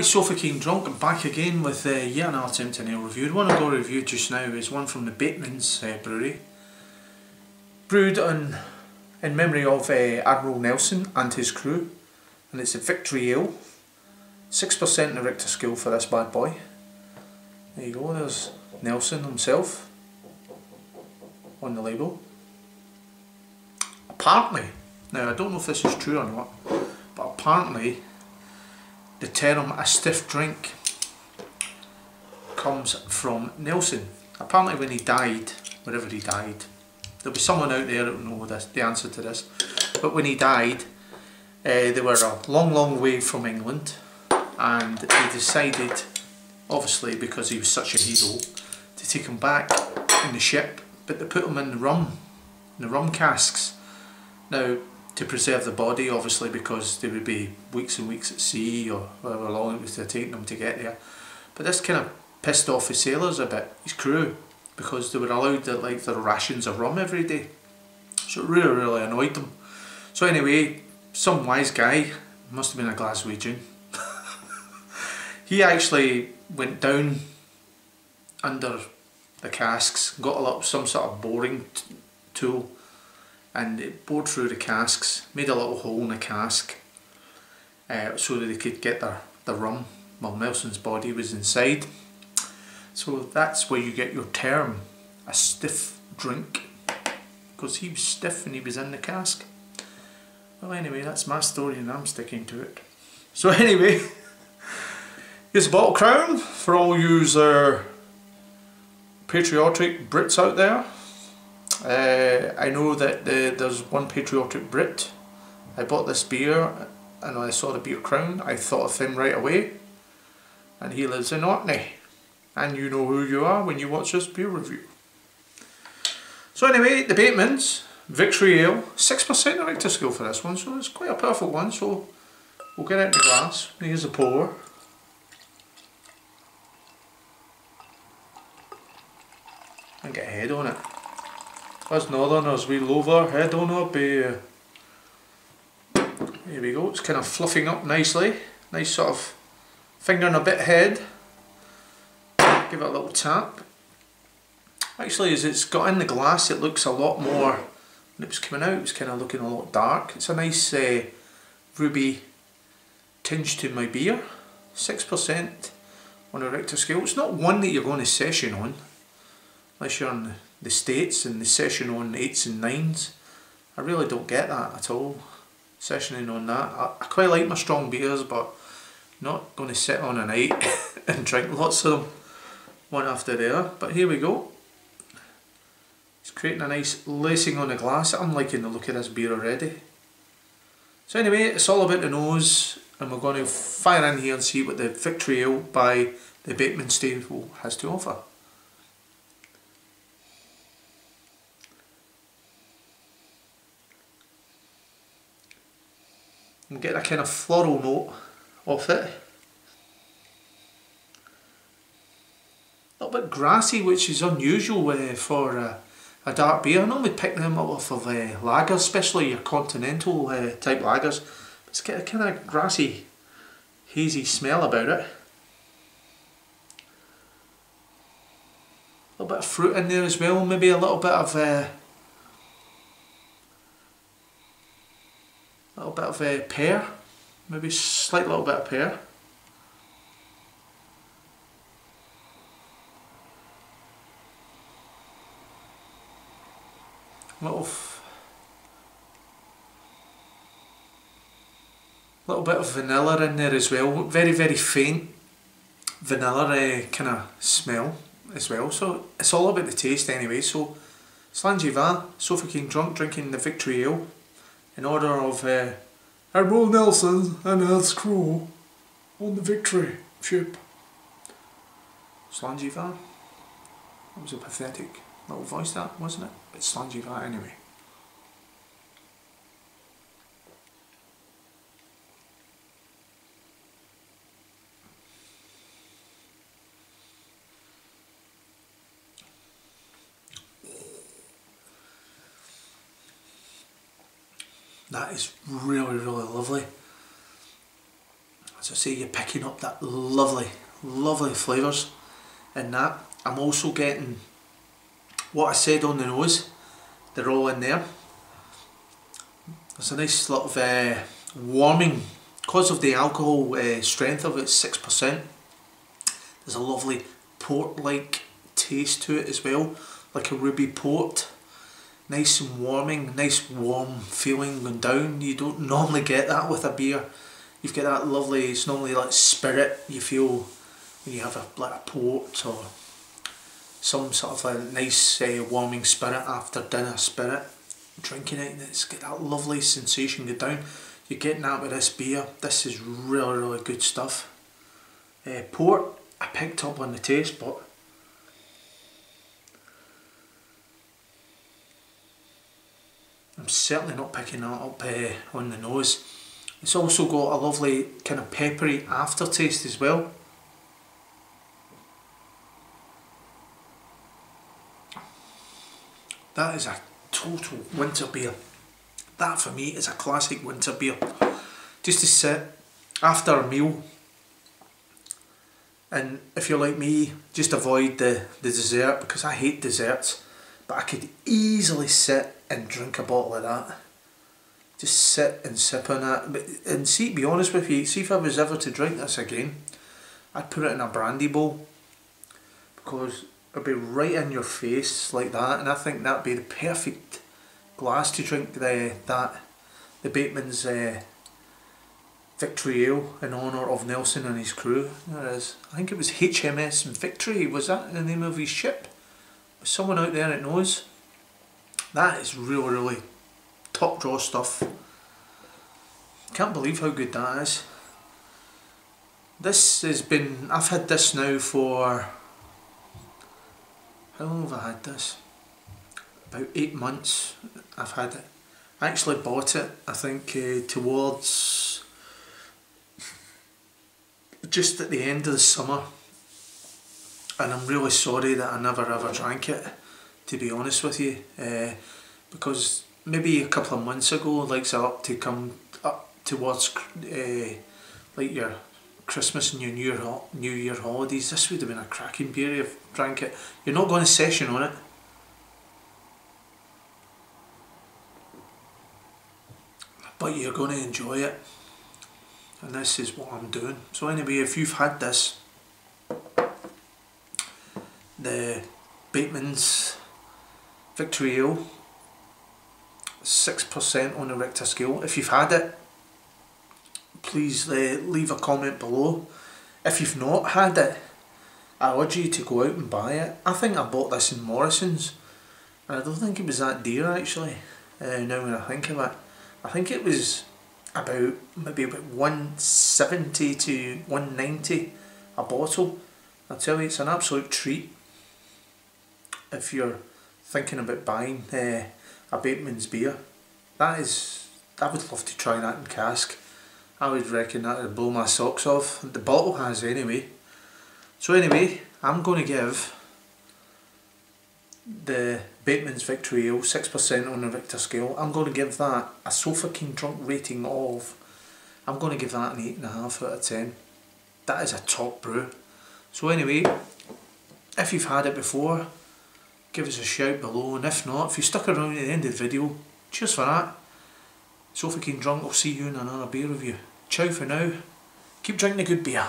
Sofa King Drunk, I'm back again with yet another attempt at an ale review. The one I'm going to review just now is one from the Batemens Brewery, brewed in memory of Admiral Nelson and his crew, and it's a Victory Ale, 6% in the Richter scale for this bad boy. There you go, there's Nelson himself on the label. Apparently, now I don't know if this is true or not, but apparently the term "a stiff drink" comes from Nelson. Apparently when he died, wherever he died, there'll be someone out there that will know the answer to this, but when he died, they were a long way from England, and they decided, obviously because he was such a hero, to take him back in the ship, but they put him in the rum casks. Now, to preserve the body, obviously, because they would be weeks and weeks at sea, or however long it was to take them to get there. But this kind of pissed off his sailors a bit, his crew, because they were allowed like their rations of rum every day. So it really annoyed them. So anyway, some wise guy, must have been a Glaswegian, he actually went down under the casks, got some sort of boring tool, and it bored through the casks, made a little hole in the cask so that they could get the rum while Nelson's body was inside. So that's where you get your term, a stiff drink, because he was stiff and he was in the cask. Well anyway, that's my story and I'm sticking to it. So anyway, here's a bottle crown for all you patriotic Brits out there. I know that there's one patriotic Brit. I bought this beer and when I saw the beer crown I thought of him right away, and he lives in Orkney, and you know who you are when you watch this beer review. So anyway, the Batemens Victory Ale, 6% Richter scale for this one, so it's quite a perfect one. So we'll get it in the glass. Here's a pour. And get a head on it. Us northerners, we love our head on our beer. Here we go, it's kind of fluffing up nicely. Nice sort of finger and a bit head. Give it a little tap. Actually, as it's got in the glass, it looks a lot more, when it was coming out, it was kind of looking a lot dark. It's a nice ruby tinge to my beer. 6% on a Richter scale. It's not one that you're going to session on, unless you're in the States and the session on 8s and 9s. I really don't get that at all, sessioning on that. I quite like my strong beers, but not going to sit on a night and drink lots of them one after the other. But here we go. It's creating a nice lacing on the glass. I'm liking the look of this beer already. So anyway, it's all about the nose, and we're going to fire in here and see what the Victory Ale by the Batemens stable has to offer. And get a kind of floral note off it. A little bit grassy, which is unusual for a dark beer. I normally pick them up off of lagers, especially your continental type lagers. It's got a kind of grassy, hazy smell about it. A little bit of fruit in there as well, maybe a little bit of pear, maybe slight little bit of pear. Little bit of vanilla in there as well, very faint vanilla kind of smell as well. So it's all about the taste anyway. So Slanjiva, Sofa King Drunk, drinking the Victory Ale in honour of Admiral Nelson and his crew on the Victory ship. Slanjiva. That was a pathetic little voice, that, wasn't it? But Slanjiva anyway. That is really lovely. As as I say, you're picking up that lovely flavours in that. I'm also getting what I said on the nose, they're all in there. There's a nice sort of warming, because of the alcohol strength of it, 6%. There's a lovely port-like taste to it as well, like a ruby port. Nice and warming, nice warm feeling going down. You don't normally get that with a beer. You've got that lovely, it's normally like spirit you feel when you have like a port or some sort of a nice warming spirit after dinner spirit. Drinking it and it's got that lovely sensation go down. You're getting that with this beer. This is really good stuff. Port, I picked up on the taste, but I'm certainly not picking that up on the nose. It's also got a lovely kind of peppery aftertaste as well. That is a total winter beer. That for me is a classic winter beer. Just to sit after a meal, and if you're like me, just avoid the dessert, because I hate desserts, but I could easily sit and drink a bottle of that. Just sit and sip on that. And see, to be honest with you, see if I was ever to drink this again, I'd put it in a brandy bowl, because it'd be right in your face like that, and I think that'd be the perfect glass to drink the Batemens Victory Ale in honour of Nelson and his crew. There it is. I think it was HMS Victory, was that the name of his ship? There's someone out there that knows. That is really top draw stuff. Can't believe how good that is. This has been, I've had this now for, how long have I had this? About 8 months I've had it. I actually bought it, I think, towards just at the end of the summer, and I'm really sorry that I never ever drank it, to be honest with you, because maybe a couple of months ago, like so up to come up towards like your Christmas and your New Year holidays, this would have been a cracking beer if you drank it. You're not going to session on it, but you're going to enjoy it, and this is what I'm doing. So anyway, if you've had this, the Batemens Victory Ale, 6% on the Richter scale. If you've had it, please leave a comment below. If you've not had it, I urge you to go out and buy it. I think I bought this in Morrison's, and I don't think it was that dear actually, now when I think of it. I think it was about maybe about 170 to 190 a bottle. I tell you, it's an absolute treat if you're thinking about buying a Bateman's beer. I would love to try that in cask. I would reckon that would blow my socks off. The bottle has anyway. So anyway, I'm going to give the Bateman's Victory Ale, 6% on the Richter scale, I'm going to give that a Sofa King drunk rating of, I'm going to give that an 8.5 out of 10. That is a top brew. So anyway, if you've had it before, give us a shout below, and if not, if you stuck around at the end of the video, cheers for that. Sofa King drunk, I'll see you in another beer review. Ciao for now. Keep drinking a good beer.